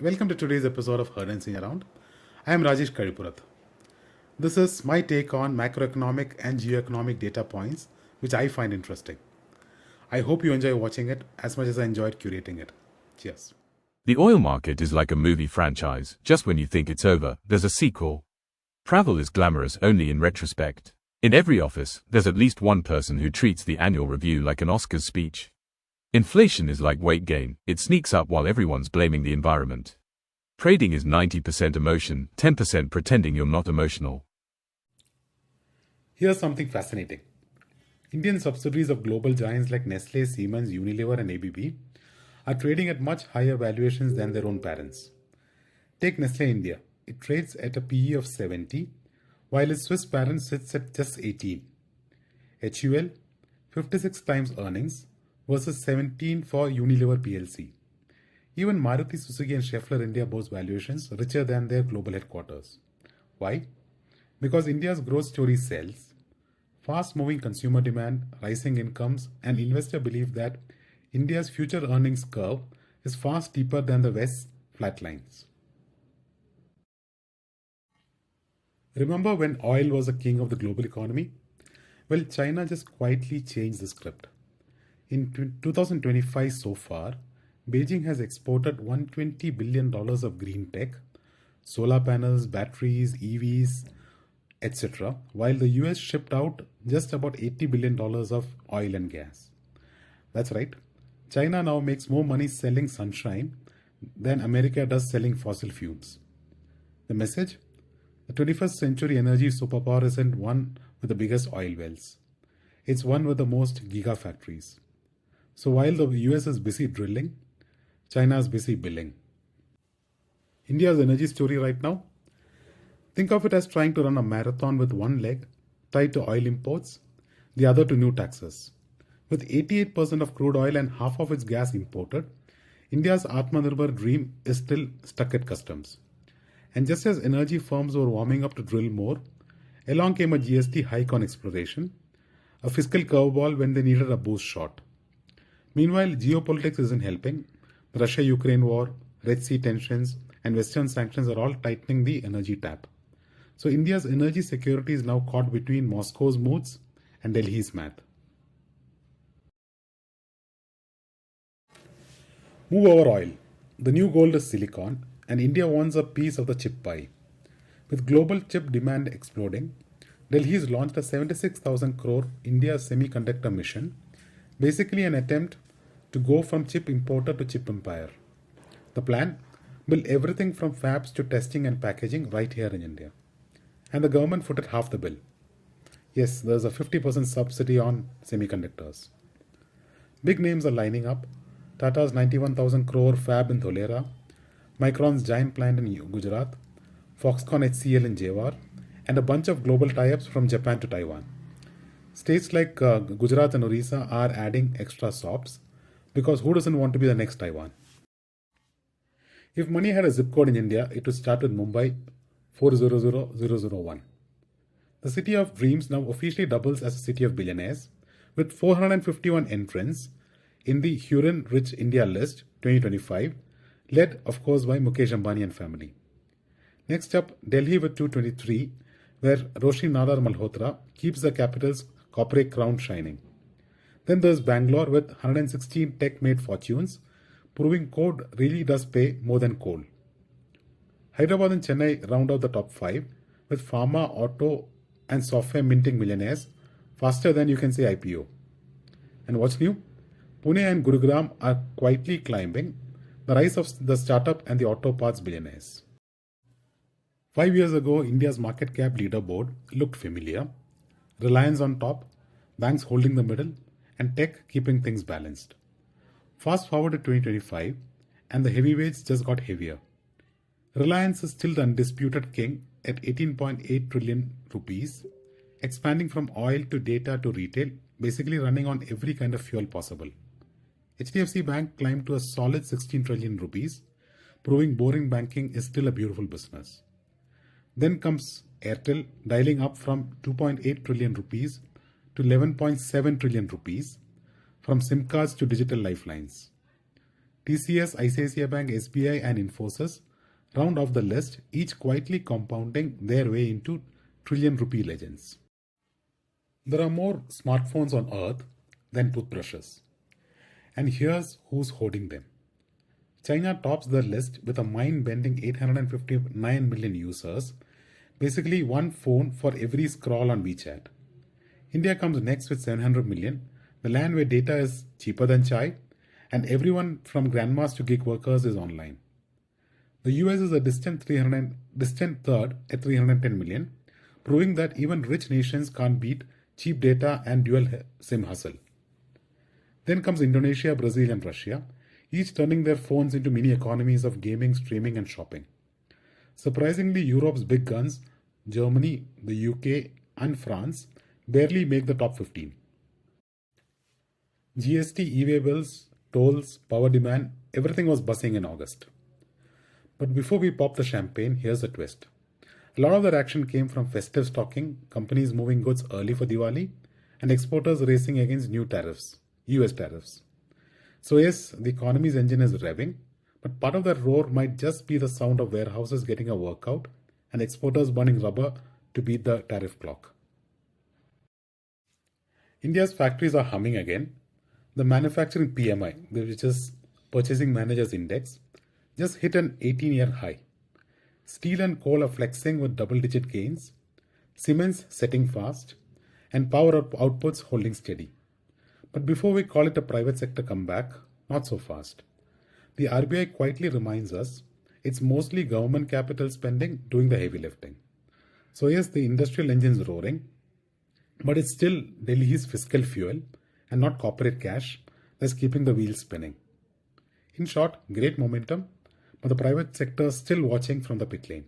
Welcome to today's episode of Heard and Seen Around. I am Rajesh Kazhipurath. This is my take on macroeconomic and geoeconomic data points, which I find interesting. I hope you enjoy watching it as much as I enjoyed curating it. Cheers. The oil market is like a movie franchise. Just when you think it's over, there's a sequel. Travel is glamorous only in retrospect. In every office, there's at least one person who treats the annual review like an Oscars speech. Inflation is like weight gain. It sneaks up while everyone's blaming the environment. Trading is 90% emotion, 10% pretending you're not emotional. Here's something fascinating. Indian subsidiaries of global giants like Nestle, Siemens, Unilever and ABB are trading at much higher valuations than their own parents. Take Nestle India. It trades at a PE of 70, while its Swiss parent sits at just 18. HUL, 56 times earnings versus 17 for Unilever PLC. Even Maruti Suzuki and Schaeffler India boast valuations richer than their global headquarters. Why? Because India's growth story sells. Fast-moving consumer demand, rising incomes, and investor belief that India's future earnings curve is far steeper than the West's flat lines. Remember when oil was the king of the global economy? Well, China just quietly changed the script. In 2025 so far, Beijing has exported $120 billion of green tech, solar panels, batteries, EVs, etc., while the US shipped out just about $80 billion of oil and gas. That's right, China now makes more money selling sunshine than America does selling fossil fuels. The message? The 21st century energy superpower isn't one with the biggest oil wells. It's one with the most gigafactories. So while the US is busy drilling, China is busy billing. India's energy story right now? Think of it as trying to run a marathon with one leg tied to oil imports, the other to new taxes. With 88% of crude oil and half of its gas imported, India's Atmanirbhar dream is still stuck at customs. And just as energy firms were warming up to drill more, along came a GST hike on exploration, a fiscal curveball when they needed a boost shot. Meanwhile, geopolitics isn't helping. The Russia-Ukraine war, Red Sea tensions, and Western sanctions are all tightening the energy tap. So India's energy security is now caught between Moscow's moods and Delhi's math. Move over oil. The new gold is silicon, and India wants a piece of the chip pie. With global chip demand exploding, Delhi's launched a 76,000 crore India semiconductor mission, basically an attempt to go from chip importer to chip empire. The plan? Build everything from fabs to testing and packaging right here in India. And the government footed half the bill. Yes, there's a 50% subsidy on semiconductors. Big names are lining up. Tata's 91,000 crore fab in Dholera, Micron's giant plant in Gujarat, Foxconn HCL in Jewar, and a bunch of global tie-ups from Japan to Taiwan. States like Gujarat and Orissa are adding extra stops because who doesn't want to be the next Taiwan? If money had a zip code in India, it would start with Mumbai 400001. The city of dreams now officially doubles as a city of billionaires with 451 entrants in the Huron Rich India list 2025, led of course by Mukesh Ambani and family. Next up, Delhi with 223, where Roshi Nadar Malhotra keeps the capital's corporate crown shining. Then there's Bangalore with 116 tech-made fortunes, proving code really does pay more than coal. Hyderabad and Chennai round out the top 5, with pharma, auto and software minting millionaires faster than you can say IPO. And what's new? Pune and Gurugram are quietly climbing the rise of the startup and the auto parts billionaires. 5 years ago, India's market cap leaderboard looked familiar. Reliance on top, banks holding the middle, and tech keeping things balanced. Fast forward to 2025, and the heavyweights just got heavier. Reliance is still the undisputed king at 18.8 trillion rupees, expanding from oil to data to retail, basically running on every kind of fuel possible. HDFC Bank climbed to a solid 16 trillion rupees, proving boring banking is still a beautiful business. Then comes Airtel, dialing up from 2.8 trillion rupees to 11.7 trillion rupees, from SIM cards to digital lifelines. TCS, ICICI Bank, SBI, and Infosys round off the list, each quietly compounding their way into trillion rupee legends. There are more smartphones on earth than toothbrushes. And here's who's hoarding them. China tops the list with a mind-bending 859 million users, basically one phone for every scroll on WeChat. India comes next with 700 million, the land where data is cheaper than chai, and everyone from grandmas to gig workers is online. The US is a distant third at 310 million, proving that even rich nations can't beat cheap data and dual SIM hustle. Then comes Indonesia, Brazil, and Russia, each turning their phones into mini economies of gaming, streaming, and shopping. Surprisingly, Europe's big guns, Germany, the UK, and France, barely make the top 15. GST, e-way bills, tolls, power demand, everything was buzzing in August. But before we pop the champagne, here's a twist. A lot of that action came from festive stocking, companies moving goods early for Diwali, and exporters racing against new tariffs, US tariffs. So yes, the economy's engine is revving, but part of that roar might just be the sound of warehouses getting a workout and exporters burning rubber to beat the tariff clock. India's factories are humming again. The manufacturing PMI, which is Purchasing Managers Index, just hit an 18-year high. Steel and coal are flexing with double-digit gains, cements setting fast, and power outputs holding steady. But before we call it a private sector comeback, not so fast. The RBI quietly reminds us it's mostly government capital spending doing the heavy lifting. So yes, the industrial engine's roaring, but it's still Delhi's fiscal fuel and not corporate cash that's keeping the wheels spinning. In short, great momentum, but the private sector is still watching from the pit lane.